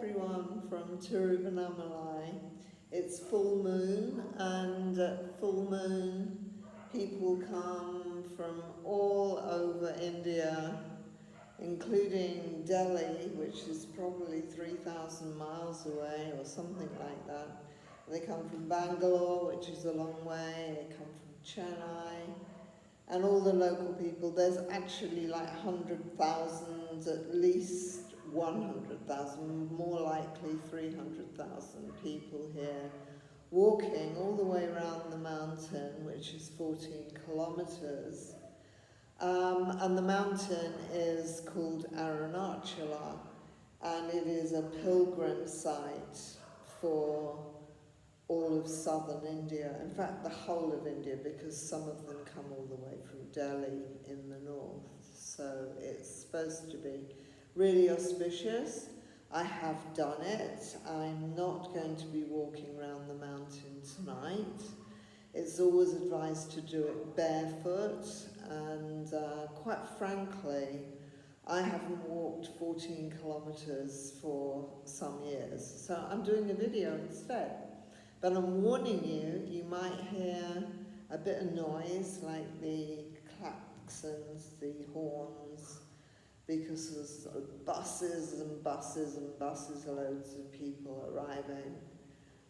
everyone from Tiruvannamalai. It's full moon, and at full moon people come from all over India, including Delhi, which is probably 3,000 miles away or something like that. They come from Bangalore, which is a long way, they come from Chennai, and all the local people. There's actually like 100,000, at least 100,000, more likely 300,000 people here walking all the way around the mountain, which is 14 kilometers. And the mountain is called Arunachala, and it is a pilgrim site for all of southern India, in fact the whole of India, because some of them come all the way from Delhi in the north. So it's supposed to be really auspicious. I have done it. I'm not going to be walking around the mountain tonight. It's always advised to do it barefoot, and quite frankly, I haven't walked 14 kilometers for some years, so I'm doing a video instead. But I'm warning you, you might hear a bit of noise, like the klaxons, the horns, because there's buses and buses and buses, loads of people arriving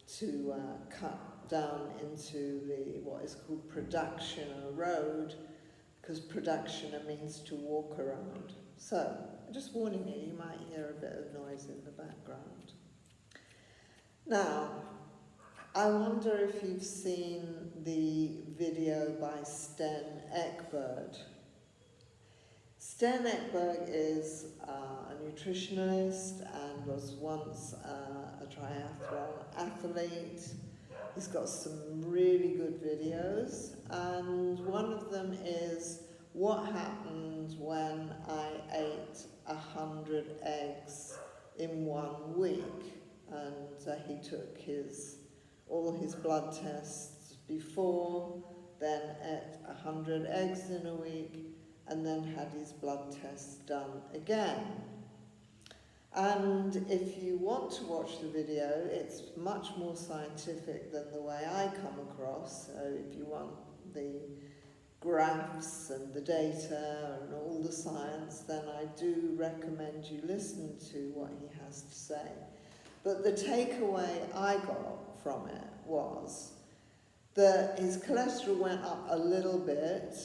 to cut down into the what is called Pradakshina road, because Pradakshina means to walk around. So, just warning you, you might hear a bit of noise in the background. Now, I wonder if you've seen the video by Sten Ekberg. Sten Ekberg is a nutritionist and was once a triathlon athlete. He's got some really good videos, and one of them is what happened when I ate 100 eggs in 1 week. And he took all his blood tests before, then ate 100 eggs in a week, and then had his blood tests done again. And if you want to watch the video, it's much more scientific than the way I come across. So if you want the graphs and the data and all the science, then I do recommend you listen to what he has to say. But the takeaway I got from it was that his cholesterol went up a little bit.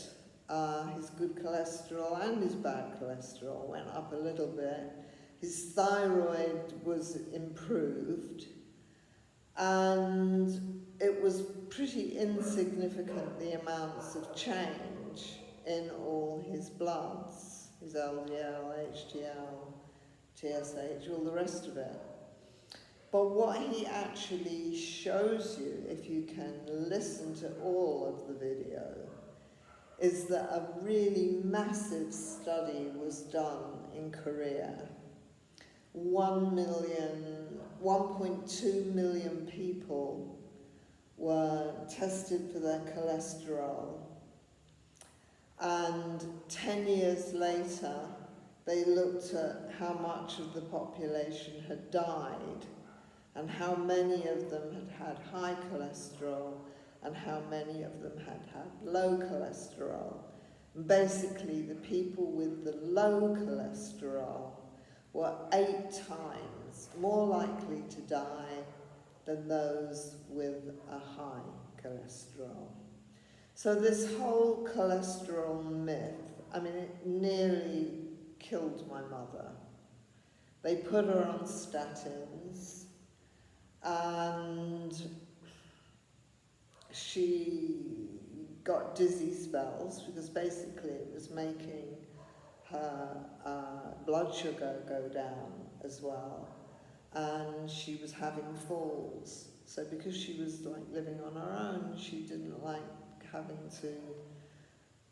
His good cholesterol and his bad cholesterol went up a little bit. His thyroid was improved, and it was pretty insignificant, the amounts of change in all his bloods, his LDL, HDL, TSH, all the rest of it. But what he actually shows you, if you can listen to all of the video, is that a really massive study was done in Korea. 1.2 million people were tested for their cholesterol, and 10 years later they looked at how much of the population had died and how many of them had had high cholesterol and how many of them had had low cholesterol. Basically, the people with the low cholesterol were 8 times more likely to die than those with a high cholesterol. So this whole cholesterol myth, I mean, it nearly killed my mother. They put her on statins, and she got dizzy spells because basically it was making her blood sugar go down as well, and she was having falls. So because she was like living on her own, she didn't like having to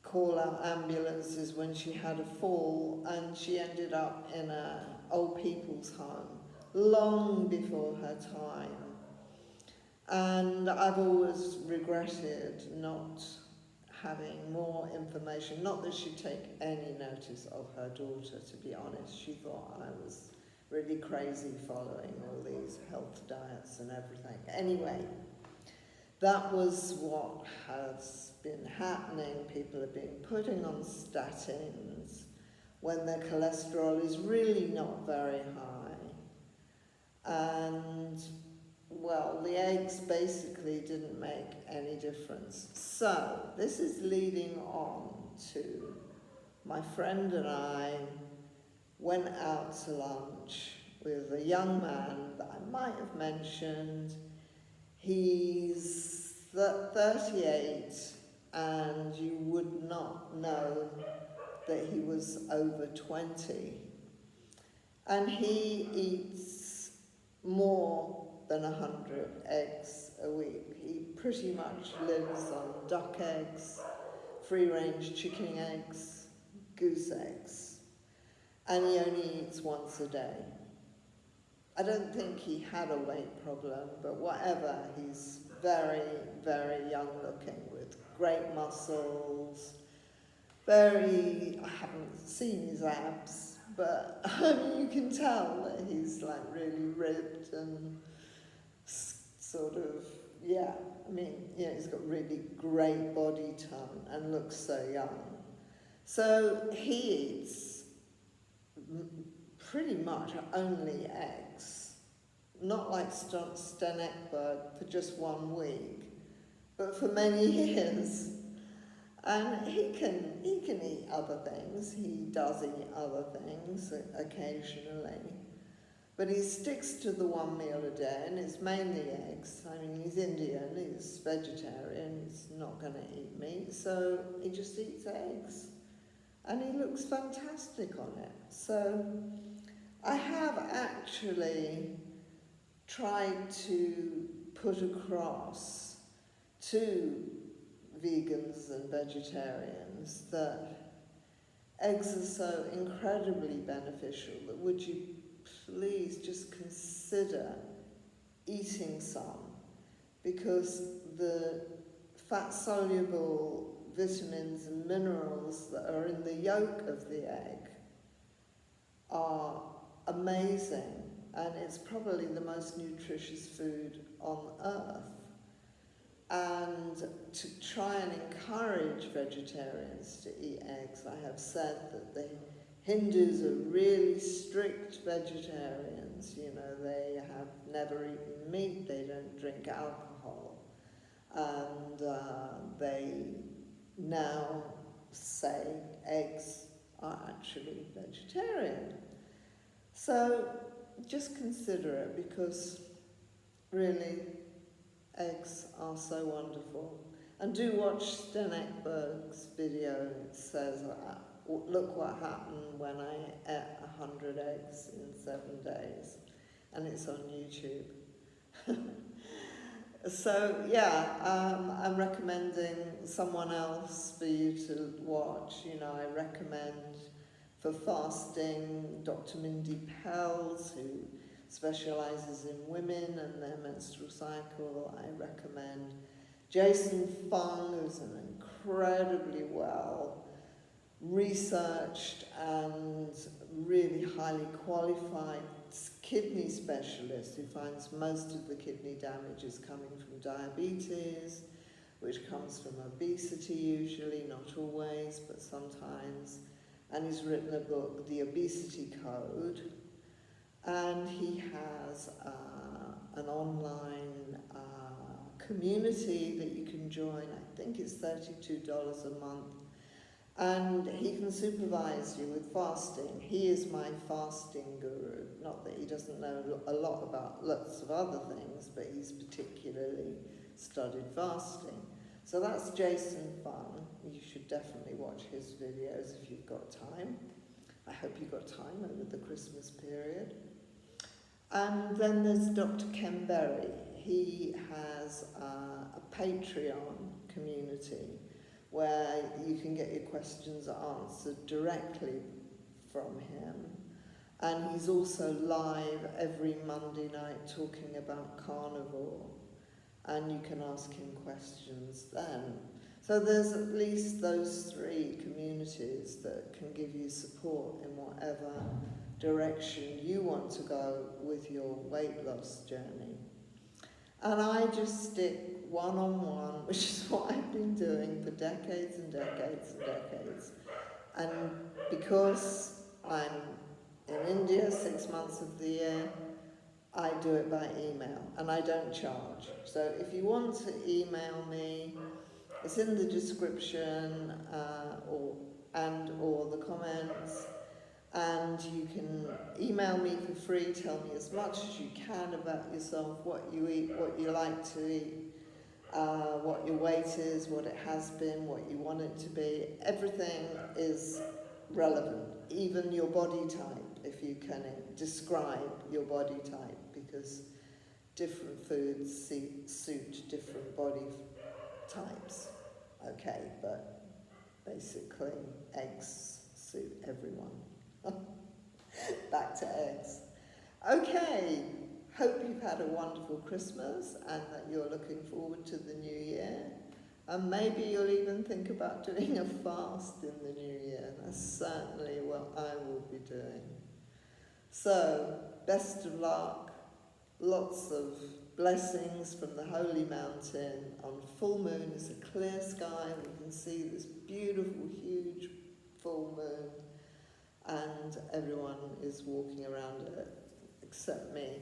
call out ambulances when she had a fall, and she ended up in an old people's home long before her time. And I've always regretted not having more information. Not that she'd take any notice of her daughter, to be honest. She thought I was really crazy following all these health diets and everything. Anyway, that was what has been happening. People are being putting on statins when their cholesterol is really not very high. And, well, the eggs basically didn't make any difference. So this is leading on to my friend and I went out to lunch with a young man that I might have mentioned. He's 38, and you would not know that he was over 20. And he eats more than 100 eggs a week. He pretty much lives on duck eggs, free-range chicken eggs, goose eggs, and he only eats once a day. I don't think he had a weight problem, but whatever, he's very, very young looking with great muscles, I haven't seen his abs, but I mean, you can tell that he's like really ribbed and sort of, yeah, I mean, he's got really great body tone and looks so young. So he eats pretty much only eggs, not like Sten Ekberg for just 1 week, but for many years. And he can eat other things. He does eat other things occasionally, but he sticks to the 1 meal a day, and it's mainly eggs. I mean, he's Indian, he's vegetarian, he's not going to eat meat, so he just eats eggs. And he looks fantastic on it. So I have actually tried to put across to vegans and vegetarians that eggs are so incredibly beneficial that would you please just consider eating some, because the fat-soluble vitamins and minerals that are in the yolk of the egg are amazing, and it's probably the most nutritious food on earth. And to try and encourage vegetarians to eat eggs, I have said that the Hindus are really strict vegetarians. They have never eaten meat, they don't drink alcohol, and they now say eggs are actually vegetarian. So just consider it, because really eggs are so wonderful. And do watch Sten Ekberg's video. It says, look what happened when I ate 100 eggs in 7 days. And it's on YouTube. So yeah, I'm recommending someone else for you to watch. I recommend for fasting Dr. Mindy Pelz, who specialises in women and their menstrual cycle. I recommend Jason Fung, who's an incredibly well researched and really highly qualified kidney specialist, who finds most of the kidney damage is coming from diabetes, which comes from obesity usually, not always, but sometimes. And he's written a book, The Obesity Code, and he has an online community that you can join. I think it's $32 a month, and he can supervise you with fasting. He is my fasting guru. Not that he doesn't know a lot about lots of other things, but he's particularly studied fasting. So that's Jason Fung. You should definitely watch his videos if you've got time. I hope you've got time over the Christmas period. And then there's Dr. Ken Berry. He has a Patreon community where you can get your questions answered directly from him. And he's also live every Monday night talking about carnivore, and you can ask him questions then. So there's at least those 3 communities that can give you support in whatever direction you want to go with your weight loss journey. And I just stick one-on-one, which is what I've been doing for decades and decades and decades. And because I'm in India 6 months of the year, I do it by email, and I don't charge. So if you want to email me, it's in the description or the comments, and you can email me for free. Tell me as much as you can about yourself, what you eat, what you like to eat, what your weight is, what it has been, what you want it to be. Everything is relevant, even your body type, if you can describe your body type, because different foods suit different body types. Okay, but basically eggs suit everyone. Back to eggs. Okay, hope you've had a wonderful Christmas and that you're looking forward to the new year. And maybe you'll even think about doing a fast in the new year. That's certainly what I will be doing. So, best of luck, lots of blessings from the holy mountain. On full moon, it's a clear sky, and you can see this beautiful, huge full moon, and everyone is walking around it, except me.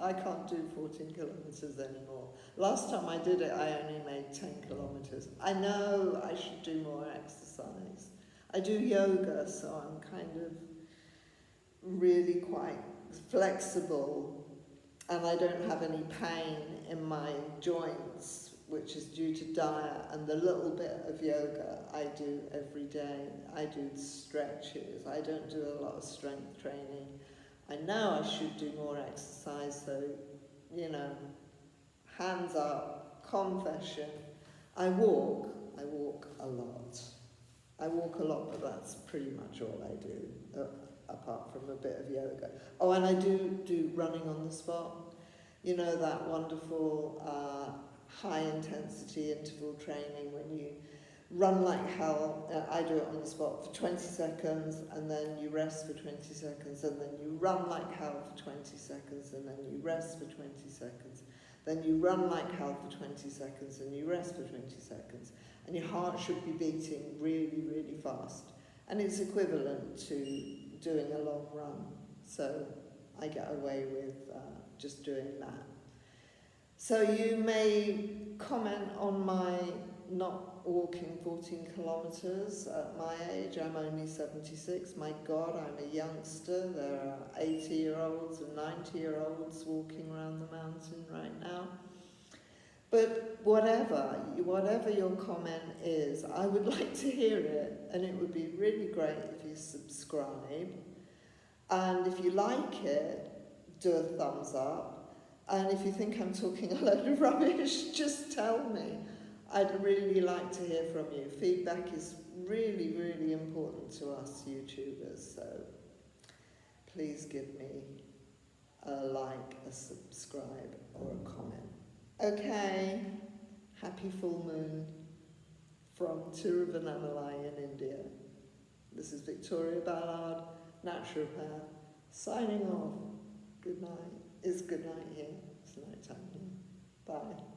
I can't do 14 kilometres anymore. Last time I did it, I only made 10 kilometres. I know I should do more exercise. I do yoga, so I'm kind of really quite flexible, and I don't have any pain in my joints, which is due to diet and the little bit of yoga I do every day. I do stretches. I don't do a lot of strength training. I know I should do more exercise, so, you know, hands up, confession. I walk a lot. I walk a lot, but that's pretty much all I do, apart from a bit of yoga. Oh, and I do running on the spot. You know, that wonderful high-intensity interval training when you run like hell. I do it on the spot for 20 seconds, and then you rest for 20 seconds, and then you run like hell for 20 seconds, and then you rest for 20 seconds. Then you run like hell for 20 seconds, and you rest for 20 seconds. And your heart should be beating really, really fast. And it's equivalent to doing a long run. So I get away with just doing that. So you may comment on my not walking 14 kilometres at my age. I'm only 76. My God, I'm a youngster. There are 80-year-olds and 90-year-olds walking around the mountain right now. But whatever your comment is, I would like to hear it, and it would be really great if you subscribe. And if you like it, do a thumbs up. And if you think I'm talking a load of rubbish, just tell me. I'd really like to hear from you. Feedback is really, really important to us YouTubers, so please give me a like, a subscribe, or a comment. Okay, happy full moon from Tiruvannamalai in India. This is Victoria Ballard, naturopath, signing off. Good night. It's good night here. It's night time here. Bye.